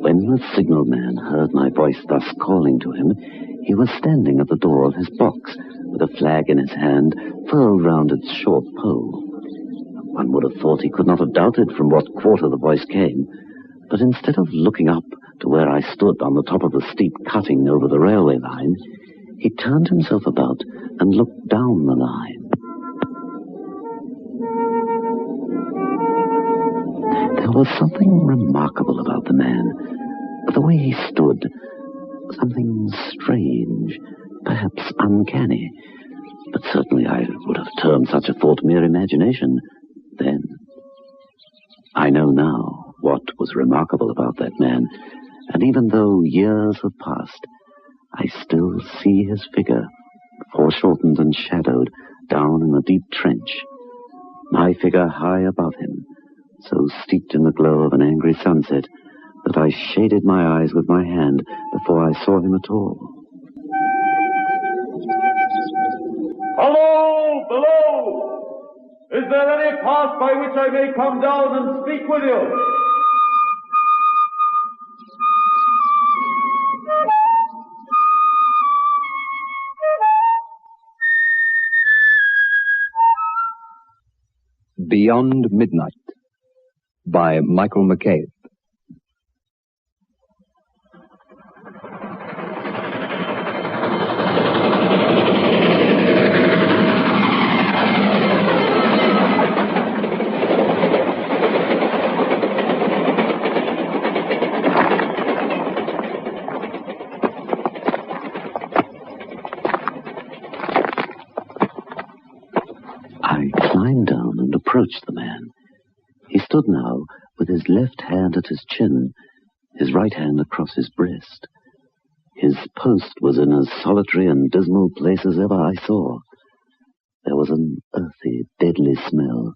When the signalman heard my voice thus calling to him, he was standing at the door of his box, with a flag in his hand, furled round its short pole. One would have thought he could not have doubted from what quarter the voice came, but instead of looking up to where I stood on the top of the steep cutting over the railway line, he turned himself about and looked down the line. There was something remarkable about the man, the way he stood, something strange, perhaps uncanny, but certainly I would have termed such a thought mere imagination then. I know now what was remarkable about that man, and even though years have passed, I still see his figure, foreshortened and shadowed, down in the deep trench, my figure high above him, so steeped in the glow of an angry sunset that I shaded my eyes with my hand before I saw him at all. Hello, below! Is there any path by which I may come down and speak with you? Beyond Midnight by Michael McCabe. I climbed down and approached the man. He stood now with his left hand at his chin, his right hand across his breast. His post was in as solitary and dismal place as ever I saw. There was an earthy, deadly smell,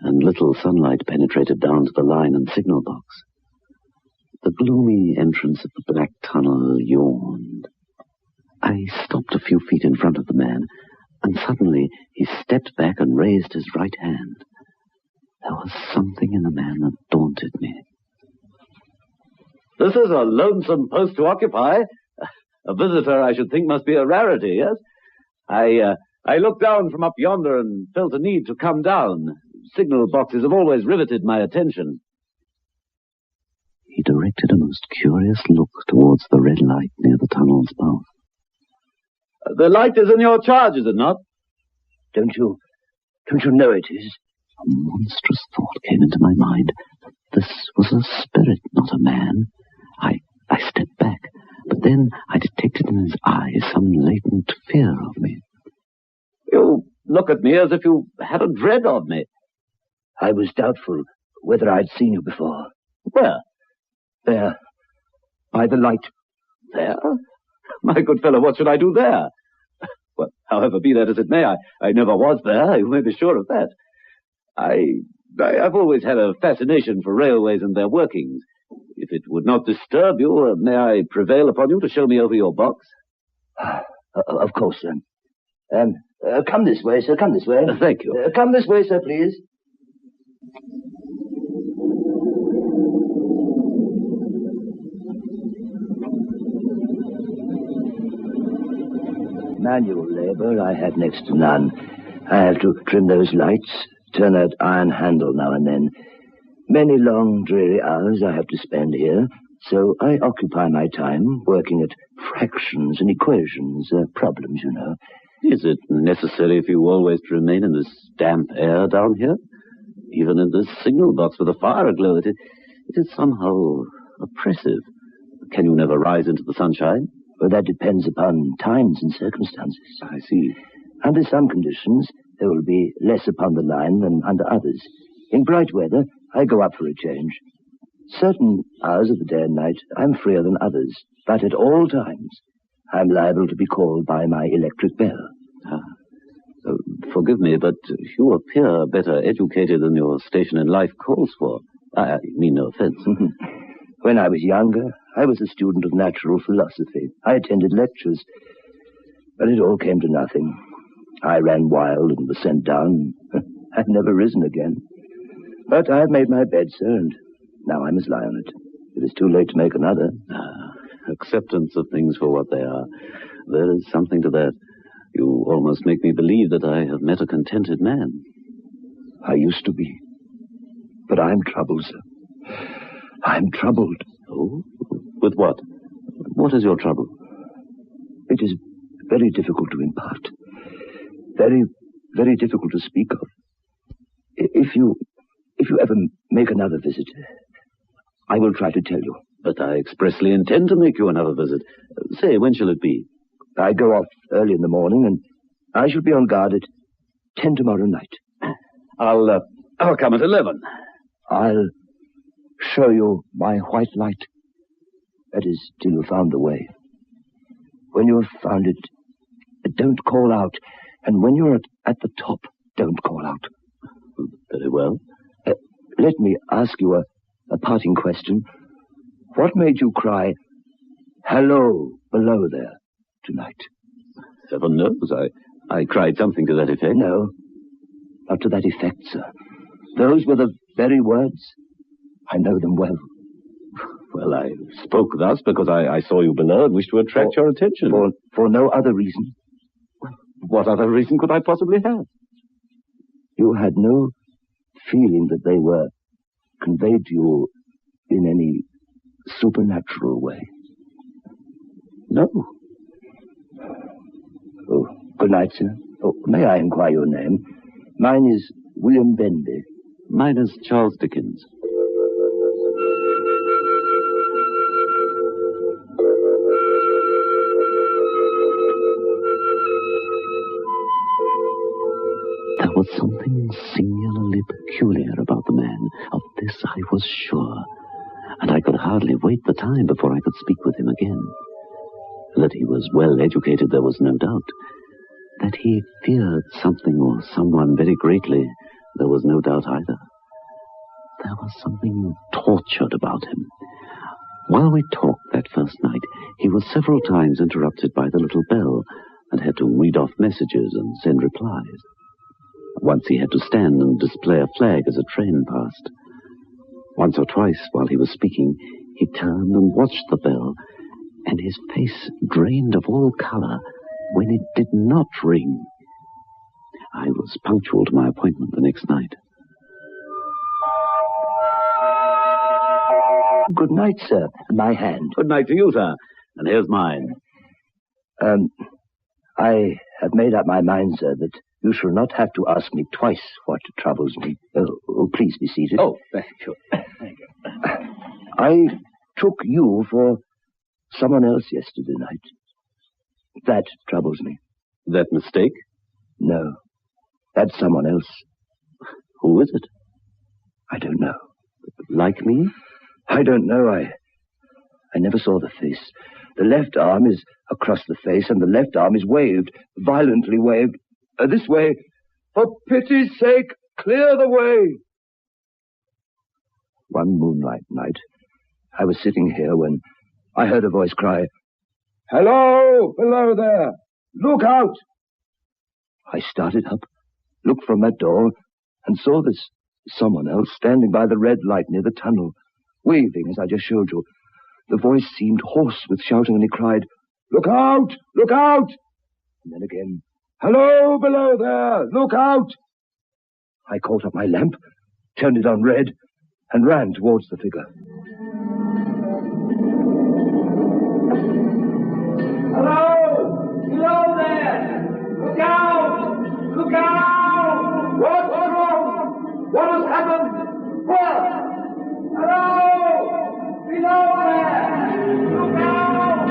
and little sunlight penetrated down to the line and signal box. The gloomy entrance of the black tunnel yawned. I stopped a few feet in front of the man, and suddenly he stepped back and raised his right hand. There was something in the man that daunted me. This is a lonesome post to occupy. A visitor, I should think, must be a rarity, yes? I looked down from up yonder and felt a need to come down. Signal boxes have always riveted my attention. He directed a most curious look towards the red light near the tunnel's mouth. The light is in your charge, is it not? Don't you know it is? A monstrous thought came into my mind. This was a spirit, not a man. I stepped back, but then I detected in his eyes some latent fear of me. You look at me as if you had a dread of me. I was doubtful whether I'd seen you before. Where? There. By the light. There? My good fellow, what should I do there? Well, however be that as it may, I never was there, you may be sure of that. I've always had a fascination for railways and their workings. If it would not disturb you, may I prevail upon you to show me over your box? Of course, sir. Come this way, sir, come this way. Thank you. Come this way, sir, please. Manual labor I had next to none. I have to trim those lights, turn that iron handle now and then. Many long, dreary hours I have to spend here, so I occupy my time working at fractions and equations, problems, you know. Is it necessary for you always to remain in this damp air down here? Even in this signal box with a fire aglow, it is somehow oppressive. Can you never rise into the sunshine? Well, that depends upon times and circumstances. I see. Under some conditions, there will be less upon the line than under others. In bright weather, I go up for a change. Certain hours of the day and night, I'm freer than others, but at all times, I'm liable to be called by my electric bell. Forgive me, but you appear better educated than your station in life calls for. I mean no offense. When I was younger, I was a student of natural philosophy. I attended lectures, but it all came to nothing. I ran wild and was sent down. I've never risen again. But I've made my bed, sir, and now I must lie on it. It is too late to make another. Acceptance of things for what they are. There is something to that. You almost make me believe that I have met a contented man. I used to be. But I'm troubled, sir. I'm troubled. Oh? With what? What is your trouble? It is very difficult to impart. Very, very difficult to speak of. If you ever make another visit, I will try to tell you. But I expressly intend to make you another visit. Say, when shall it be? I go off early in the morning, and I shall be on guard at 10 tomorrow night. I'll come at 11. I'll show you my white light. That is, till you've found the way. When you have found it, don't call out. And when you're at the top, don't call out. Very well. Let me ask you a parting question. What made you cry, "Hello, below there," tonight? Heaven knows. I cried something to that effect. No, not to that effect, sir. Those were the very words. I know them well. Well, I spoke thus because I saw you below and wished to attract your attention. For no other reason. What other reason could I possibly have? You had no feeling that they were conveyed to you in any supernatural way? No. Oh, good night, sir. Oh, may I inquire your name? Mine is William Benby. Mine is Charles Dickens. There was something singularly peculiar about the man. Of this I was sure, and I could hardly wait the time before I could speak with him again. That he was well educated there was no doubt. That he feared something or someone very greatly there was no doubt either. There was something tortured about him. While we talked that first night, he was several times interrupted by the little bell and had to read off messages and send replies. Once he had to stand and display a flag as a train passed. Once or twice, while he was speaking, he turned and watched the bell, and his face drained of all color when it did not ring. I was punctual to my appointment the next night. Good night, sir. My hand. Good night to you, sir. And here's mine. I have made up my mind, sir, that you shall not have to ask me twice what troubles me. Please be seated. Oh, thank you. Thank you. I took you for someone else yesterday night. That troubles me. That mistake? No. That's someone else. Who is it? I don't know. Like me? I don't know. I never saw the face. The left arm is across the face, and the left arm is waved, violently waved. This way. For pity's sake, clear the way. One moonlight night, I was sitting here when I heard a voice cry, "Hello, below there! Look out!" I started up, looked from that door, and saw this someone else standing by the red light near the tunnel, waving as I just showed you. The voice seemed hoarse with shouting, and he cried, "Look out! Look out!" And then again, "Hello, below there! Look out!" I caught up my lamp, turned it on red, and ran towards the figure. "Hello! Below there! Look out! Look out! What's wrong? What has happened? Where? Hello! Below there! Look out!"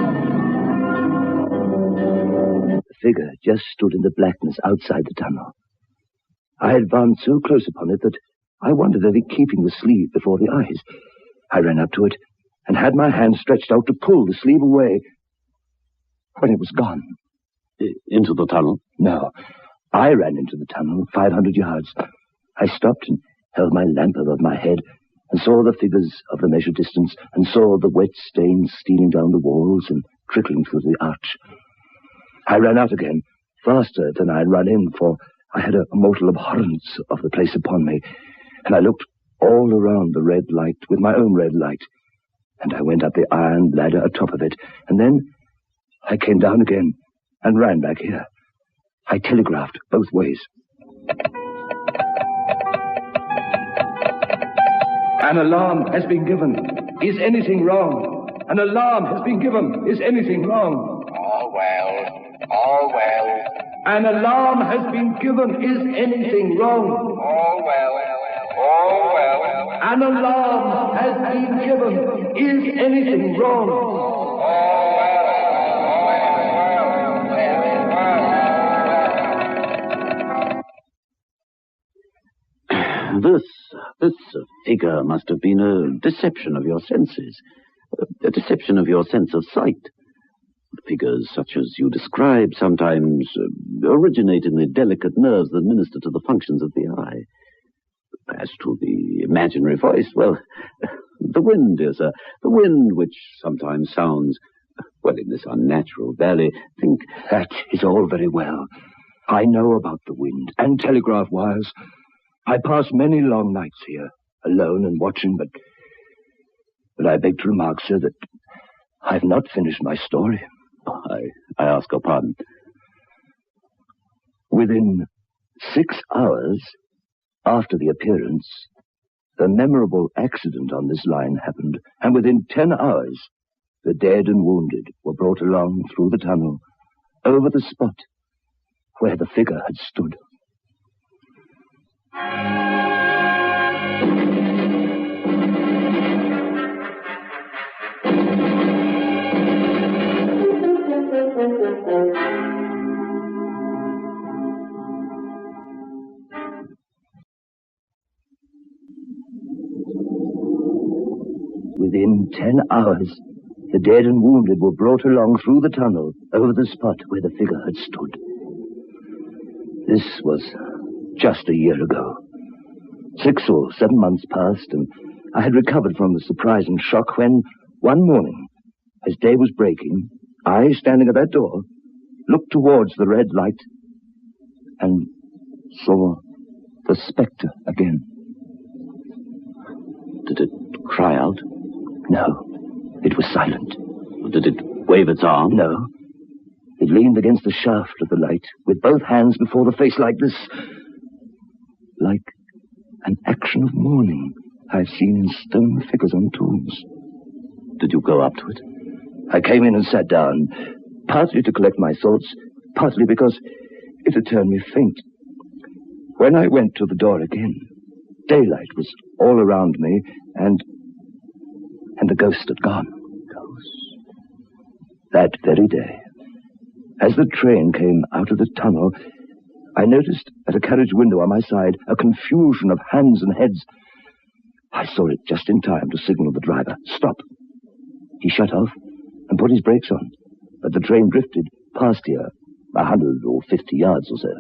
The figure just stood in the blackness outside the tunnel. I advanced so close upon it that I wondered at it keeping the sleeve before the eyes. I ran up to it and had my hand stretched out to pull the sleeve away when it was gone. Into the tunnel? No. I ran into the tunnel 500 yards. I stopped and held my lamp above my head and saw the figures of the measured distance and saw the wet stains stealing down the walls and trickling through the arch. I ran out again, faster than I had run in, for I had a mortal abhorrence of the place upon me, and I looked all around the red light with my own red light, and I went up the iron ladder atop of it, and then I came down again and ran back here. I telegraphed both ways. An alarm has been given. Is anything wrong? An alarm has been given. Is anything wrong? All well. All well. An alarm has been given. Is anything wrong? All well. All well. An alarm has been given. Is anything wrong? All well. This figure must have been a deception of your senses, a deception of your sense of sight. Figures such as you describe sometimes originate in the delicate nerves that minister to the functions of the eye. As to the imaginary voice, well, the wind, dear sir, the wind which sometimes sounds, well, in this unnatural valley, think... That is all very well. I know about the wind and telegraph wires. I pass many long nights here, alone and watching, but I beg to remark, sir, that I've not finished my story. I ask your pardon. Within 6 hours after the appearance, the memorable accident on this line happened, and within 10 hours, the dead and wounded were brought along through the tunnel, over the spot where the figure had stood. Within 10 hours, the dead and wounded were brought along through the tunnel over the spot where the figure had stood. This was just a year ago. 6 or 7 months passed, and I had recovered from the surprise and shock when, one morning, as day was breaking, I, standing at that door, looked towards the red light and saw the spectre again. Did it cry out? No, it was silent. Did it wave its arm? No. It leaned against the shaft of the light, with both hands before the face like this. Like an action of mourning I've seen in stone figures on tombs. Did you go up to it? I came in and sat down, partly to collect my thoughts, partly because it had turned me faint. When I went to the door again, daylight was all around me, and the ghost had gone. Ghost? That very day, as the train came out of the tunnel, I noticed at a carriage window on my side a confusion of hands and heads. I saw it just in time to signal the driver, "Stop." He shut off and put his brakes on, but the train drifted past here, 150 yards or so.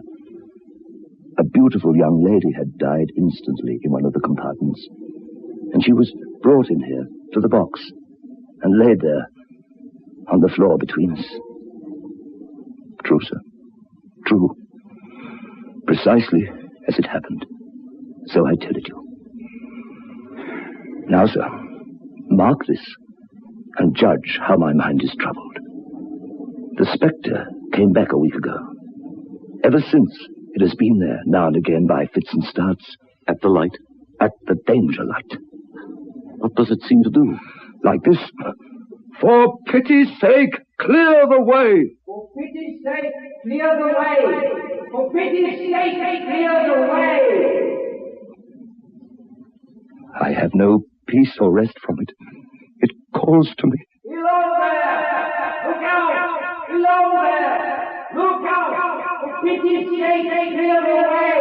A beautiful young lady had died instantly in one of the compartments, and she was brought in here to the box and laid there on the floor between us. True, sir. True. Precisely as it happened. So I tell it you. Now, sir, mark this and judge how my mind is troubled. The spectre came back a week ago. Ever since, it has been there now and again by fits and starts. At the light? At the danger light. What does it seem to do? Like this. For pity's sake, clear the way. For pity's sake, clear the way. For pity's sake, clear the way. I have no peace or rest from it. It calls to me. Below there! Look out! Below there! Look out! For pity's sake, clear the way.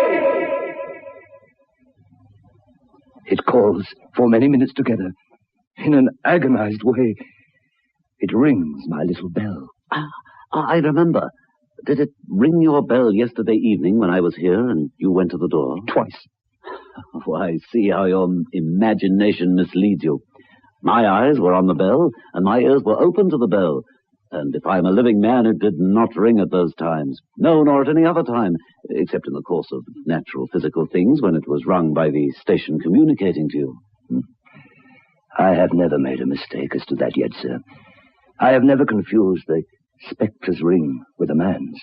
It calls for many minutes together, in an agonized way. It rings my little bell. I remember. Did it ring your bell yesterday evening when I was here and you went to the door? Twice. Oh, I see how your imagination misleads you. My eyes were on the bell, and my ears were open to the bell. And if I'm a living man, it did not ring at those times. No, nor at any other time, except in the course of natural physical things, when it was rung by the station communicating to you. I have never made a mistake as to that yet, sir. I have never confused the spectre's ring with a man's.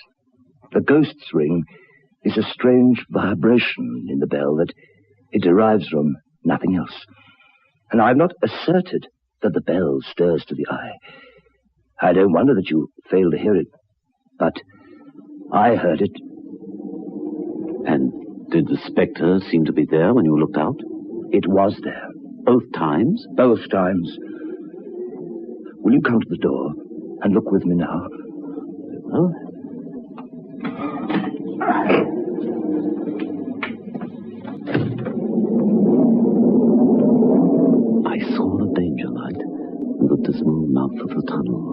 The ghost's ring is a strange vibration in the bell that it derives from nothing else. And I have not asserted that the bell stirs to the eye. I don't wonder that you fail to hear it, but I heard it. And did the spectre seem to be there when you looked out? It was there. Both times? Both times. Will you come to the door and look with me now? Well, I saw the danger light and the dismal mouth of the tunnel.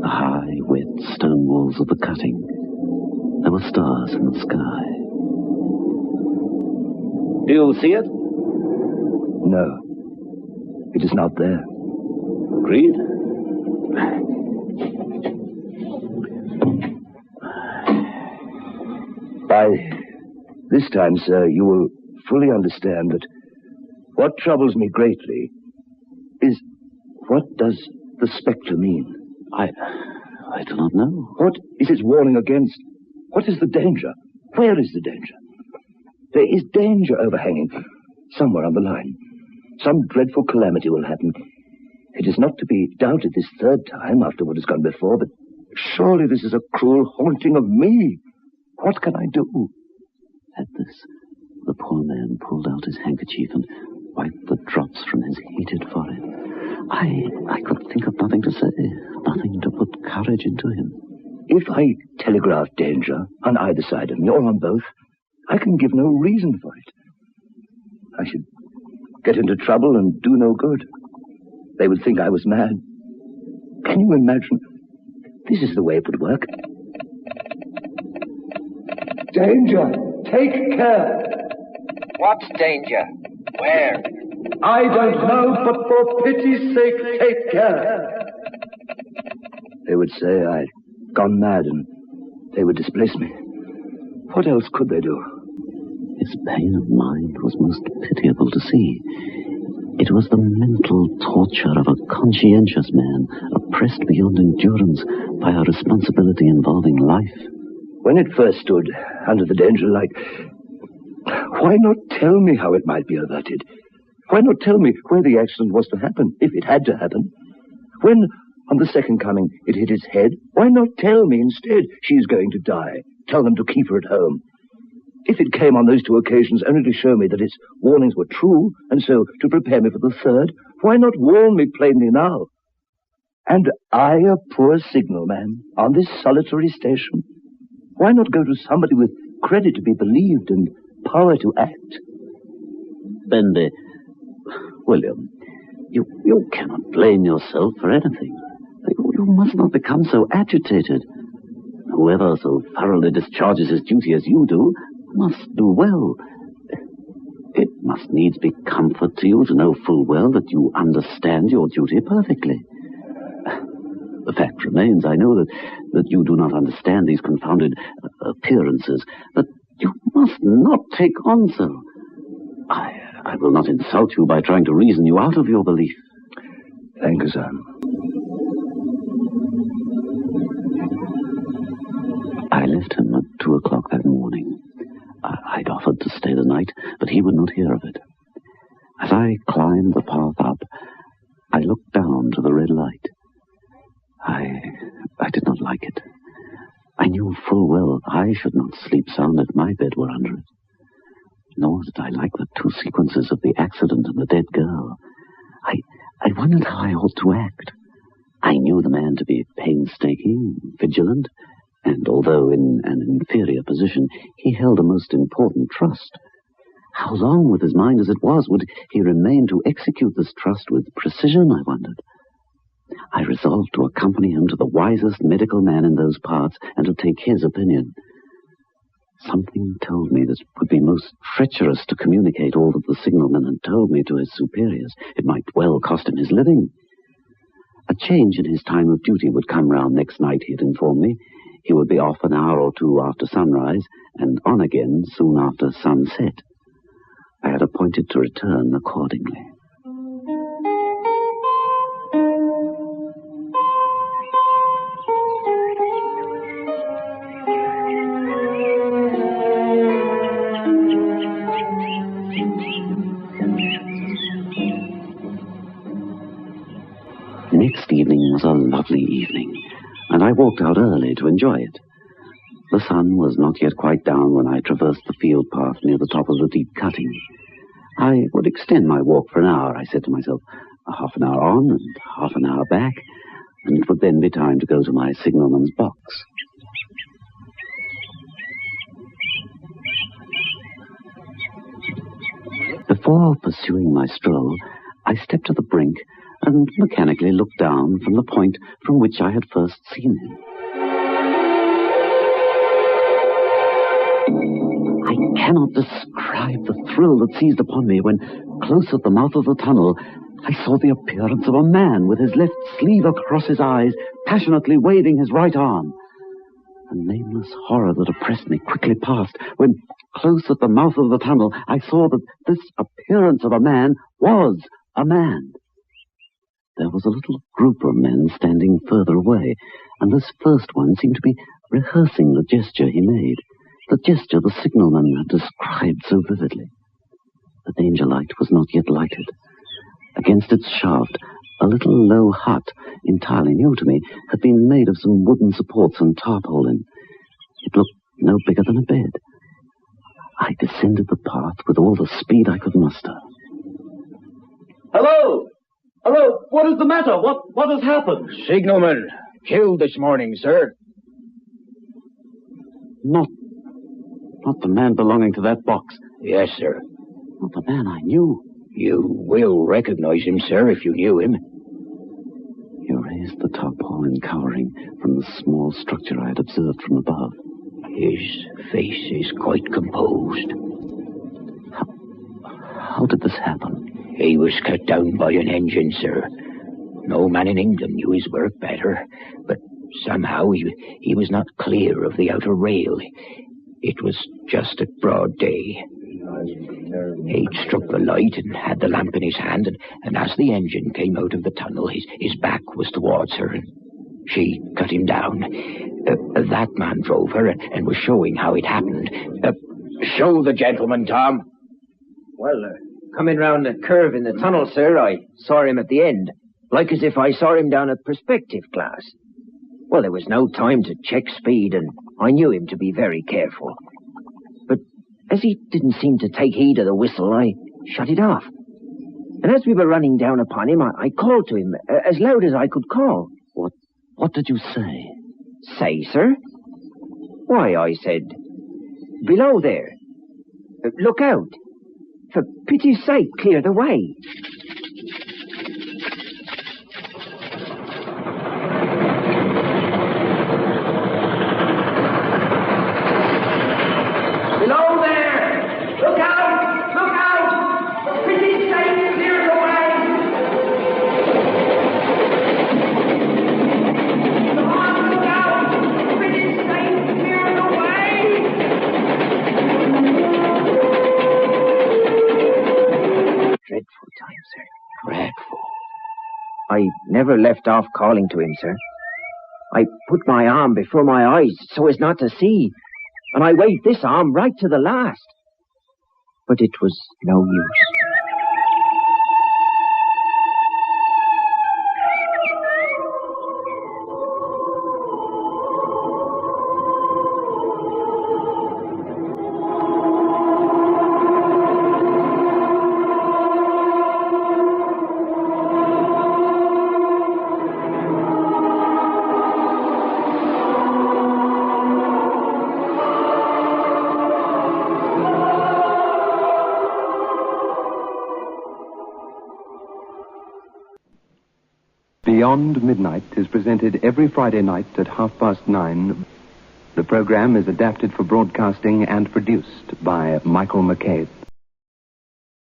The high, wet stone walls of the cutting. There were stars in the sky. Do you see it? No. It is not there. Agreed. By this time, sir, you will fully understand that what troubles me greatly is, what does the spectre mean? I do not know. What is its warning against? What is the danger? Where is the danger? There is danger overhanging somewhere on the line. Some dreadful calamity will happen. It is not to be doubted this third time after what has gone before, but surely this is a cruel haunting of me. What can I do? At this, the poor man pulled out his handkerchief and wiped the drops from his heated forehead. I could think of nothing to say, nothing to put courage into him. If I telegraph danger on either side of me, or on both, I can give no reason for it. I should get into trouble and do no good. They would think I was mad. Can you imagine? This is the way it would work. Danger! Take care! What's danger? Where? I don't know, but for pity's sake, take care. They would say I'd gone mad and they would displace me. What else could they do? His pain of mind was most pitiable to see. It was the mental torture of a conscientious man, oppressed beyond endurance by a responsibility involving life. When it first stood under the danger light, why not tell me how it might be averted? Why not tell me where the accident was to happen, if it had to happen? When, on the second coming, it hit his head, why not tell me instead she's going to die? Tell them to keep her at home. If it came on those two occasions only to show me that its warnings were true, and so to prepare me for the third, why not warn me plainly now? And I, a poor signalman, on this solitary station? Why not go to somebody with credit to be believed and power to act? Bendy, William, you cannot blame yourself for anything. You must not become so agitated. Whoever so thoroughly discharges his duty as you do must do well. It must needs be comfort to you to know full well that you understand your duty perfectly. The fact remains, I know that you do not understand these confounded appearances, but you must not take on so. I will not insult you by trying to reason you out of your belief. Thank you, sir. I left him at 2 o'clock that morning. I'd offered to stay the night, but he would not hear of it. As I climbed the path up, I looked down to the red light. I did not like it. I knew full well I should not sleep sound if my bed were under it. Nor did I like the two sequences of the accident and the dead girl. I wondered how I ought to act. I knew the man to be painstaking, vigilant, and although in an inferior position, he held a most important trust. How long, with his mind as it was, would he remain to execute this trust with precision, I wondered. I resolved to accompany him to the wisest medical man in those parts and to take his opinion. Something told me that it would be most treacherous to communicate all that the signalman had told me to his superiors. It might well cost him his living. A change in his time of duty would come round next night, he had informed me. He would be off an hour or two after sunrise, and on again soon after sunset. I had appointed to return accordingly. Next evening was a lovely evening, and I walked out early to enjoy it. The sun was not yet quite down when I traversed the field path near the top of the deep cutting. I would extend my walk for an hour, I said to myself, half an hour on and half an hour back, and it would then be time to go to my signalman's box. Before pursuing my stroll, I stepped to the brink and mechanically looked down from the point from which I had first seen him. I cannot describe the thrill that seized upon me when, close at the mouth of the tunnel, I saw the appearance of a man with his left sleeve across his eyes, passionately waving his right arm. A nameless horror that oppressed me quickly passed when, close at the mouth of the tunnel, I saw that this appearance of a man was a man. There was a little group of men standing further away, and this first one seemed to be rehearsing the gesture he made, the gesture the signalman had described so vividly. The danger light was not yet lighted. Against its shaft, a little low hut, entirely new to me, had been made of some wooden supports and tarpaulin. It looked no bigger than a bed. I descended the path with all the speed I could muster. Hello! Hello! What is the matter? What has happened? Signalman, killed this morning, sir. Not the man belonging to that box. Yes, sir. Not the man I knew. You will recognize him, sir, if you knew him. He raised the tarpaulin covering from the small structure I had observed from above. His face is quite composed. How did this happen? He was cut down by an engine, sir. No man in England knew his work better, but somehow he was not clear of the outer rail. It was just at broad day. He'd struck the light and had the lamp in his hand, and as the engine came out of the tunnel, his back was towards her, and she cut him down. That man drove her and was showing how it happened. Show the gentleman, Tom. Well, coming round the curve in the tunnel, sir, I saw him at the end, like as if I saw him down a perspective glass. Well, there was no time to check speed, and I knew him to be very careful. But as he didn't seem to take heed of the whistle, I shut it off. And as we were running down upon him, I called to him as loud as I could call. What did you say? Say, sir? Why, I said, below there. Look out. For pity's sake, clear the way. Below there! Look out! Look out! For pity's sake, clear the way! Come on, look out! For pity's sake, clear the way! Dreadful time, sir. Dreadful. I never left off calling to him, sir. I put my arm before my eyes so as not to see, and I waved this arm right to the last. But it was no use. Beyond Midnight is presented every Friday night at 9:30. The program is adapted for broadcasting and produced by Michael McCabe.